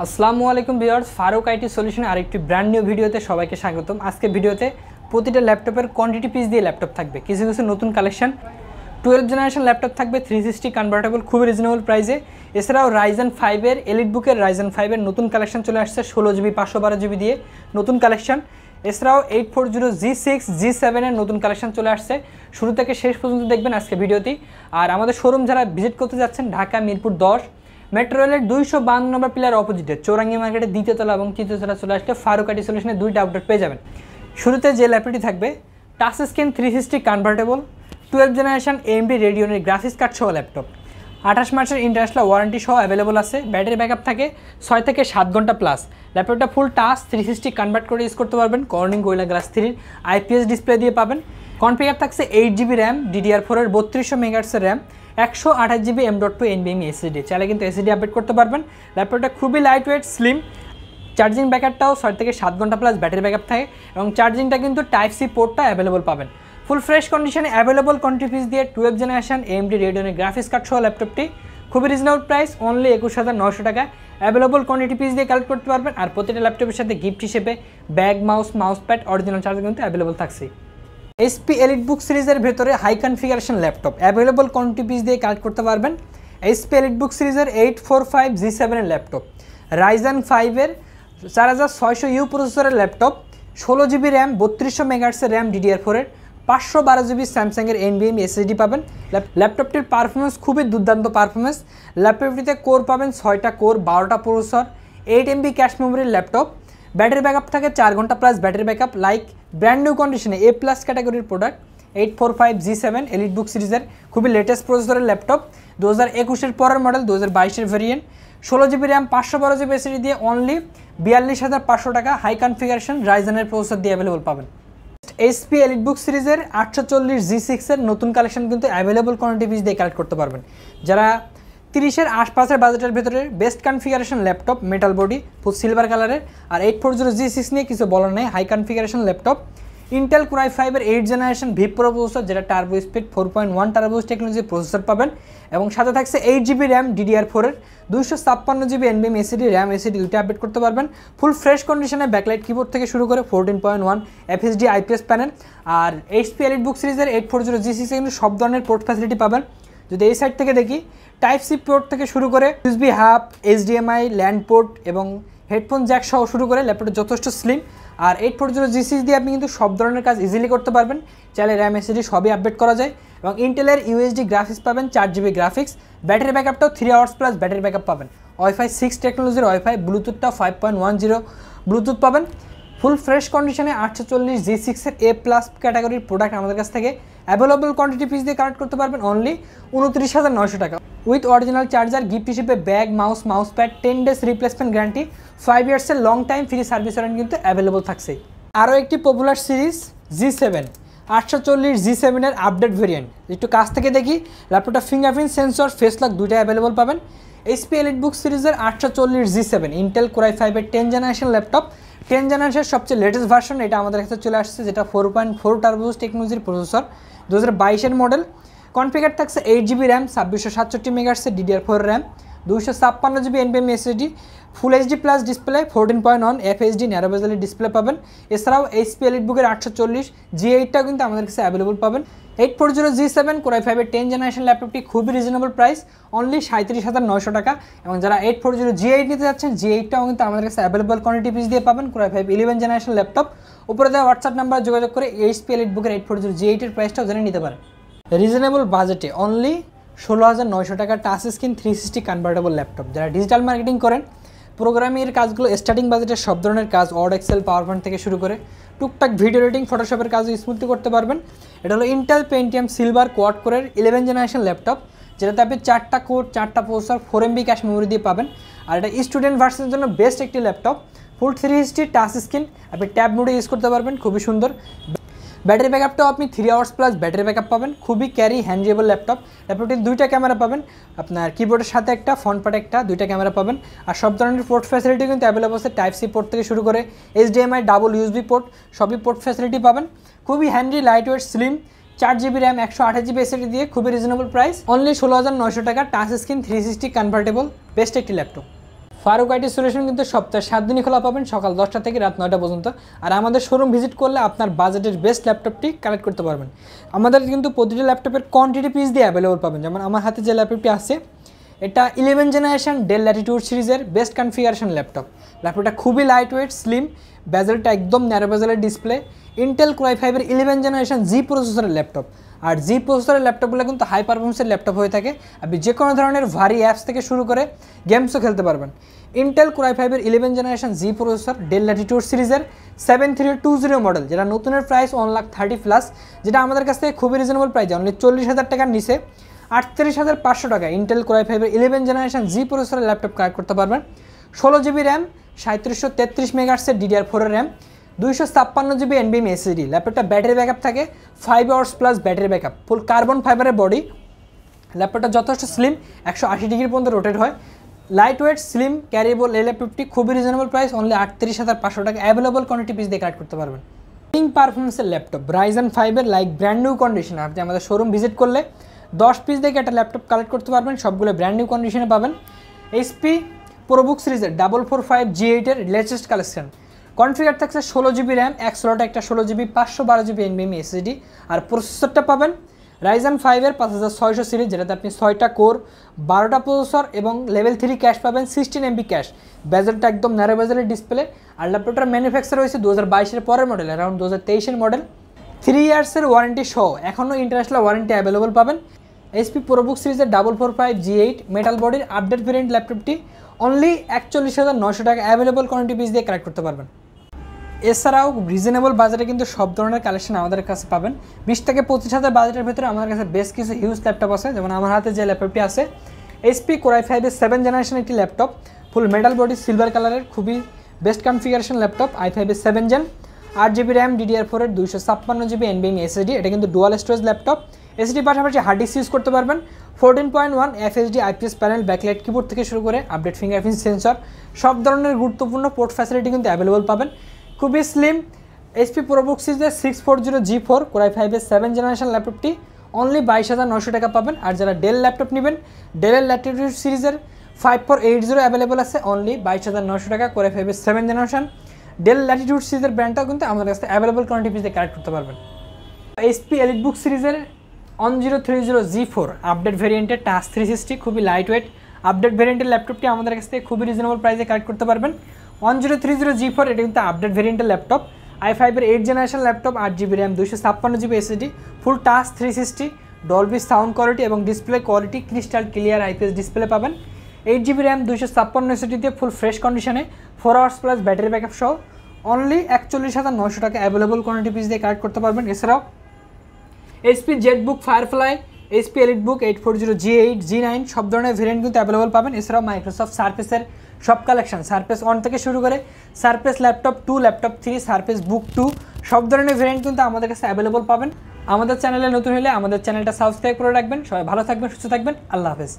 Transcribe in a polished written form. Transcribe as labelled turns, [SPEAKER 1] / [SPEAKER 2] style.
[SPEAKER 1] আসসালামু আলাইকুম viewers, Faruk IT সলিউশনের আরেকটি ব্র্যান্ড নিউ ভিডিওতে সবাইকে স্বাগতম। আজকে ভিডিওতে প্রতিটা ল্যাপটপের কোয়ান্টিটি পিস দিয়ে ল্যাপটপ থাকবে, কিছু কিছু নতুন কালেকশন 12 জেনারেশন ল্যাপটপ থাকবে 360 কনভার্টেবল, খুবই রিজনেবল প্রাইসে। এছাড়াও রাইজেন 5-এর এলিট বুকের রাইজেন 5-এর নতুন কালেকশন চলে আসছে 16GB 512GB দিয়ে নতুন কালেকশন। এছাড়াও 840G6 G7-এর নতুন কালেকশন চলে আসছে। শুরু থেকে শেষ পর্যন্ত দেখবেন আজকে ভিডিওটি। আর আমাদের শোরুম যারা ভিজিট করতে যাচ্ছেন, ঢাকা মিরপুর 10 মেট্রো রেলের 252 নম্বর পিলার অপোজিটে চৌরাঙ্গি মার্কেটের দ্বিতীয় তলা এবং তৃতীয় তলা চলে আসলে ফারুক আইটি সলিউশনের দুইটা আপডেট পেয়ে যাবেন। শুরুতে যে ল্যাপটপটি থাকবে touch screen 360 convertible 12 generation AMD রেডিয়নের গ্রাফিক্স কার্ড সহ ল্যাপটপ, 28 মাসের ইন্টারন্যাশনাল ওয়ারেন্টি সহ অ্যাভেলেবল আছে। ব্যাটারি ব্যাকআপ থাকে 6 থেকে 7 ঘন্টা প্লাস। ল্যাপটপটা ফুল টাচ 360 কনভার্ট করে ইউজ করতে পারবেন। Corning Gorilla glass 3 IPS display দিয়ে পাবেন। কনফিগার থাকছে 8GB র্যাম, DDR4-এর 3200 মেগাহার্টজের RAM, 128GB M.2 NVMe SSD। চাইলে কিন্তু SSD আপডেট করতে পারবেন। ল্যাপটপটা খুবই লাইট ওয়েট, স্লিম। চার্জিং ব্যাকআপটাও 6 থেকে 7 ঘন্টা প্লাস ব্যাটারি ব্যাকআপ থাকে এবং চার্জিংটা কিন্তু Type-C পোর্টটা অ্যাভেলেবল পাবেন। ফুল ফ্রেশ কন্ডিশনে অ্যাভেলেবল কোয়ান্টিটি পিস দিয়ে 12 জেনারেশন AMD রেডিয়নের গ্রাফিক্স কার্ড সহ ল্যাপটপটি খুবই রিজনেবল প্রাইস, অনলি 21,900 টাকা। অ্যাভেলেবল কোয়ান্টিটি পিস দিয়ে কালেক্ট করতে পারবেন। আর প্রতিটা ল্যাপটপের সাথে গিফট হিসেবে bag, mouse pad, original charger কিন্তু অ্যাভেলেবল থাকছে। HP এলিট বুক সিরিজের ভেতরে high configuration laptop available quantity piece দিয়ে কালেক্ট করতে পারবেন। HP এলিট বুক সিরিজের 845G7-এর ল্যাপটপ, রাইজেন 5-এর 4600U প্রসেসরের ল্যাপটপ, 16GB র্যাম, 3200 মেগাহার্টজের র্যাম, DDR4-এর 512GB স্যামসাংয়ের NVMe SSD পাবেন। ল্যাপটপটির পারফরমেন্স খুবই দুর্দান্ত পারফরমেন্স। ল্যাপটপটিতে কোর পাবেন 6টা কোর, 12টা প্রসেসর, 8MB ক্যাশ মেমোরির ল্যাপটপ। ব্যাটারি ব্যাকআপ থাকে 4 ঘন্টা plus battery backup. Like brand new কন্ডিশনে A+ ক্যাটাগরির প্রোডাক্ট 845G7 এলিট বুক সিরিজের খুবই লেটেস্ট প্রসেসরের ল্যাপটপ, 2021-এর পরের মডেল, 2022-এর variant, 16GB RAM, 512GB SSD দিয়ে অনলি 42,500 টাকা। হাই কনফিগারেশন রাইজেনের প্রসেসর দিয়ে অ্যাভেলেবল পাবেন। HP এলিট বুক সিরিজের 840G6-এর নতুন কালেকশন কিন্তু অ্যাভেলেবল কোয়ান্টিটি পিস দিয়ে কালেক্ট করতে পারবেন। যারা 30-এর আশপাশের বাজেটের ভেতরে best configuration laptop, metal body, full silver কালারের, আর 840G6 নিয়ে কিছু বলার নেই। High configuration laptop, Intel Core i5-এর 8 জেনারেশন VIP Pro প্রসেসর, যেটা টার্বো স্পিড 4.1 টার্বোস টেকনোলজি প্রসেসর পাবেন এবং সাথে থাকছে 8GB র্যাম, DDR4-এর 256GB NVMe SSD, RAM SSD দুইটা আপডেট করতে পারবেন। ফুল ফ্রেশ কন্ডিশনে ব্যাকলাইট কিবোর্ড থেকে শুরু করে 14.1 FHD IPS প্যানেল। আর HP এলিট বুক সিরিজের 840G6 কিন্তু সব ধরনের পোর্ট ফ্যাসিলিটি পাবেন। যদি এই সাইড থেকে দেখি, Type-C পোর্ট থেকে শুরু করে USB hub, HDMI, land port এবং হেডফোন জ্যাক সহ শুরু করে ল্যাপটপটা যথেষ্ট স্লিম। আর 840G6 দিয়ে আপনি কিন্তু সব ধরনের কাজ ইজিলি করতে পারবেন। চাইলে র্যাম SSD সবই আপডেট করা যায় এবং ইন্টেলের UHD গ্রাফিক্স পাবেন, 4GB গ্রাফিক্স। ব্যাটারি ব্যাকআপটাও 3 আওয়ার্স প্লাস ব্যাটারি ব্যাকআপ পাবেন। Wi-Fi 6 টেকনোলজির Wi-Fi, ব্লুটুথটাও 5.10 ব্লুটুথ পাবেন। ফুল ফ্রেশ কন্ডিশনে 840G6-এর A+ ক্যাটাগরির প্রোডাক্ট আমাদের কাছ থেকে অ্যাভেলেবল কোয়ান্টিটি পিস দিয়ে কালেক্ট করতে পারবেন অনলি 29,900 টাকা। উইথ অরিজিনাল চার্জার, গিফট হিসেবে bag, mouse pad, 10 days replacement guarantee, 5 ইয়ার্সের long time free service warranty কিন্তু অ্যাভেলেবল থাকছে। আরও একটি পপুলার সিরিজ G7, 840G7-এর আপডেট ভেরিয়েন্ট। একটু কাছ থেকে দেখি, ল্যাপটপটা ফিঙ্গারপ্রিন্ট সেন্সর, ফেস লক দুইটা অ্যাভেলেবল পাবেন। HP এলিট বুক সিরিজের 840G7 ইন্টেল Core i5-এর 10 জেনারেশন ল্যাপটপ, 10 জেনারেশনের সবচেয়ে লেটেস্ট ভার্সন এটা আমাদের কাছে চলে আসছে, যেটা 4.4 টার্বোস টেকনোলজির প্রসেসর, 2022-এর মডেল। কনফিগার থাকছে 8GB র্যাম, 2667 মেগাহার্টজের DDR4 RAM, 256GB NVMe SSD, full HD plus display, 14.1 FHD narrow বেজেলের ডিসপ্লে পাবেন। এছাড়াও HP এলিট বুকের 840G8টাও কিন্তু আমাদের কাছে অ্যাভেলেবল পাবেন। 840G7 Core i5-এর 10 জেনারেশন ল্যাপটপটি খুবই রিজনেবল প্রাইস, অনলি 37,900 টাকা। এবং যারা 840G8 নিতে যাচ্ছেন, G8টাও কিন্তু আমাদের কাছে অ্যাভেলেবল কোয়ান্টিটি পিস দিয়ে পাবেন। Core i5 11 জেনারেশন ল্যাপটপ, উপরে দেওয়া হোয়াটসঅ্যাপ নাম্বার যোগাযোগ করে HP এলিট বুকের 840G8-এর প্রাইসটাও জেনে নিতে পারেন। রিজনেবল বাজেটে অনলি 16,900 টাকা টাচ স্ক্রিন 360 কনভার্টেবল ল্যাপটপ। যারা ডিজিটাল মার্কেটিং করেন, প্রোগ্রামিংয়ের কাজগুলো, স্টার্টিং বাজেটের সব ধরনের কাজ, ওয়ার্ড, এক্সেল, পাওয়ার পয়েন্ট থেকে শুরু করে টুকটাক ভিডিও এডিটিং, ফটোশপের কাজও স্মুথলি করতে পারবেন। এটা হলো ইন্টেল পেন্টিয়াম সিলভার কোয়াড কোরের 11 জেনারেশন ল্যাপটপ, যেটাতে আপনি 4টা কোর, 4টা প্রসেসর, 4MB ক্যাশ মেমোরি দিয়ে পাবেন। আর এটা স্টুডেন্ট ভার্সনের জন্য বেস্ট একটি ল্যাপটপ। ফুল 360 টাচ স্ক্রিন, আপনি ট্যাব মোডে ইউজ করতে পারবেন, খুবই সুন্দর। ব্যাটারি ব্যাকআপটাও আপনি 3 আওয়ার্স প্লাস ব্যাটারি ব্যাকআপ পাবেন। খুবই ক্যারি হ্যান্ডেবল ল্যাপটপ। ল্যাপটপটির 2টা ক্যামেরা পাবেন, আপনার কিবোর্ডের সাথে একটা, ফ্রন্ট পার্টে একটা, 2টা ক্যামেরা পাবেন। আর সব ধরনের পোর্ট ফ্যাসিলিটি কিন্তু অ্যাভেলেবল আছে। Type-C পোর্ট থেকে শুরু করে HDMI, ডাবল USB পোর্ট, সবই পোর্ট ফ্যাসিলিটি পাবেন। খুবই handy, light weight, slim, 4GB RAM, 128GB SSD দিয়ে খুবই রিজনেবল প্রাইস, অনলি 16,900 টাকা। টাচ স্ক্রিন 360 কনভার্টেবল, বেস্ট একটি ল্যাপটপ। ফারুক আইটি সলিউশন কিন্তু সপ্তাহে 7 দিনই খোলা পাবেন, সকাল 10টা থেকে রাত 9টা পর্যন্ত। আর আমাদের শোরুম ভিজিট করলে আপনার বাজেটের বেস্ট ল্যাপটপটি কালেক্ট করতে পারবেন। আমাদের কিন্তু প্রতিটা ল্যাপটপের কোয়ান্টিটি পিস দিয়ে অ্যাভেলেবল পাবেন। যেমন আমার হাতে যে ল্যাপটপটি আছে এটা 11 জেনারেশন ডেল ল্যাটিটিউড সিরিজের বেস্ট কনফিগারেশন ল্যাপটপ। ল্যাপটপটা খুবই লাইট ওয়েট, স্লিম, বেজেলটা একদম ন্যারো বেজেলের ডিসপ্লে, ইন্টেল কোর i5 এর 11 জেনারেশন জি প্রসেসরের ল্যাপটপ। আর জি প্রসেসরের ল্যাপটপগুলো কিন্তু হাই পারফরমেন্সের ল্যাপটপ হয়ে থাকে, আপনি যে কোনো ধরনের ভারী অ্যাপস থেকে শুরু করে গেমসও খেলতে পারবেন। ইন্টেল কোর i5 এর 11 জেনারেশন জি প্রসেসর ডেল ল্যাটিটিউড সিরিজের 7320 মডেল, যেটা নতুনের প্রাইস 1,30,000+, যেটা আমাদের কাছ থেকে খুবই রিজনেবল প্রাইস, অনলি 40,000 টাকার নিচে 38,500 টাকা ইন্টেল কোর i5 এর 11 জেনারেশন জি প্রসেসরের ল্যাপটপ কালেক্ট করতে পারবেন। 16 GB RAM, 3733 মেগাহার্টজের DDR4 RAM, 256 GB NVMe SSD। ল্যাপটপটা ব্যাটারি ব্যাকআপ থাকে 5 আওয়ার্স প্লাস ব্যাটারি ব্যাকআপ, ফুল কার্বন ফাইবারের বডি। ল্যাপটপটা যথেষ্ট স্লিম, 180 ডিগ্রি পর্যন্ত রোটেট হয়, লাইট ওয়েট, স্লিম, ক্যারিয়েবল। এই ল্যাপটপটি খুবই রিজনেবল প্রাইস, অনলি 38,500 টাকা অ্যাভেলেবল কোয়ান্টিটি পিস দিয়ে কালেক্ট করতে পারবেন। গেমিং পারফরমেন্সের ল্যাপটপ Ryzen 5 এর লাইক ব্র্যান্ড নিউ কন্ডিশন। আপনি আমাদের শোরুম ভিজিট করলে 10 পিস দেখে একটা ল্যাপটপ কালেক্ট করতে পারবেন, সবগুলো ব্র্যান্ড নিউ কন্ডিশনে পাবেন। HP ProBook সিরিজের 445 G8 এর লেটেস্ট কালেকশন। কনফিগার থাকছে 16 জিবি র্যাম, এক স্লটে একটা 16 জিবি 512 জিবি NVMe SSD। আর প্রসেসরটা পাবেন Ryzen 5 এর 5600 সিরিজ, যেটাতে আপনি 6টা কোর, 12টা প্রসেসর এবং লেভেল 3 ক্যাশ পাবেন, 16 MB ক্যাশ। বেজেলটা একদম ন্যারো বেজেলের ডিসপ্লে। আর ল্যাপটপটার ম্যানুফ্যাকচার হয়েছে 2022 এর পরের মডেল, অ্যারাউন্ড 2023 এর মডেল। 3 ইয়ার্সের ওয়ারেন্টি সহ এখনও ইন্টারন্যাশনাল ওয়ারেন্টি অ্যাভেলেবল পাবেন। HP ProBook সিরিজের 445 G8 মেটাল বডির আপডেট ভেরিয়েন্ট ল্যাপটপটি অনলি 41,900 টাকা অ্যাভেলেবল কোয়ান্টিটি পিস দিয়ে কালেক্ট করতে পারবেন। এছাড়াও রিজনেবল বাজারে কিন্তু সব ধরনের কালেকশন আমাদের কাছে পাবেন। 20 থেকে 25,000 বাজেটের ভিতরে আমাদের কাছে বেশ কিছু হিউজ ল্যাপটপ আছে। যেমন আমার হাতে যে ল্যাপটপটি আছে HP কোর i5 এর 7 জেনারেশন একটি ল্যাপটপ, ফুল মেটাল বডি, সিলভার কালারের, খুবই বেস্ট কনফিগারেশন ল্যাপটপ। i5 এর 7 জেন, 8 জিবি র্যাম, DDR4 এর 256 জিবি NVMe SSD। এটা কিন্তু ডুয়াল স্টোরেজ ল্যাপটপ। SSD পাশাপাশি হার্ড ডিস্ক ইউজ করতে পারবেন। 14.1 FHD IPS panel, backlight keyboard থেকে শুরু করে আপডেট ফিঙ্গারপ্রিন্ট সেন্সর, সব ধরনের গুরুত্বপূর্ণ পোর্ট ফ্যাসিলিটি কিন্তু অ্যাভেলেবল পাবেন। খুবই স্লিম HP ProBook সিরিজের 640 G4 কোর i5 এর 7 জেনারেশন ল্যাপটপটি অনলি 22,900 টাকা পাবেন। আর যারা ডেল ল্যাপটপ নেবেন, ডেলের ল্যাটিটিউড সিরিজের 5480 অ্যাভেলেবল আছে, অনলি 22,900 টাকা কোর i5 এর 7 জেনারেশন। ডেল ল্যাটিটিউড সিরিজের ব্র্যান্ডটাও কিন্তু আমাদের কাছে অ্যাভেলেবল কোয়ান্টিটি পিস দিয়ে কালেক্ট করতে পারবেন। HP EliteBook সিরিজের 1030 G4 আপডেট ভেরিয়েন্টের টাচ 360, খুবই লাইট ওয়েট আপডেট ভেরিয়েন্টের ল্যাপটপটি আমাদের কাছ থেকে খুবই রিজনেবল প্রাইসে কালেক্ট করতে পারবেন। 1030 G4 এটা কিন্তু আপডেট ভেরিয়েন্টের ল্যাপটপ, i5 এর 8 generation laptop, 8 GB RAM, 256 GB SSD, full touch 360, Dolby sound quality এবং display quality crystal clear IPS display পাবেন। 8 জিবি র্যাম, 256 SSD দিয়ে ফুল ফ্রেশ কন্ডিশনে 4 আওয়ার্স প্লাস ব্যাটারি ব্যাকআপ সহ অনলি 41,900 টাকা অ্যাভেলেবল কোয়ান্টিটি পিস দিয়ে collect করতে পারবেন। এছাড়াও HP ZBook Firefly, HP EliteBook 840 G8, G9 সব ধরনের ভেরিয়েন্ট কিন্তু অ্যাভেলেবল পাবেন। এছাড়াও মাইক্রোসফট সারফেসের সব কালেকশন, সারফেস 1 থেকে শুরু করে সারফেস ল্যাপটপ 2, ল্যাপটপ 3, সারফেস বুক 2 সব ধরনের ভেরিয়েন্ট কিন্তু আমাদের কাছে অ্যাভেলেবল পাবেন। আমাদের চ্যানেলে নতুন হলে আমাদের চ্যানেলটা সাবস্ক্রাইব করে রাখবেন। সবাই ভালো থাকবেন, সুস্থ থাকবেন, আল্লাহ হাফেজ।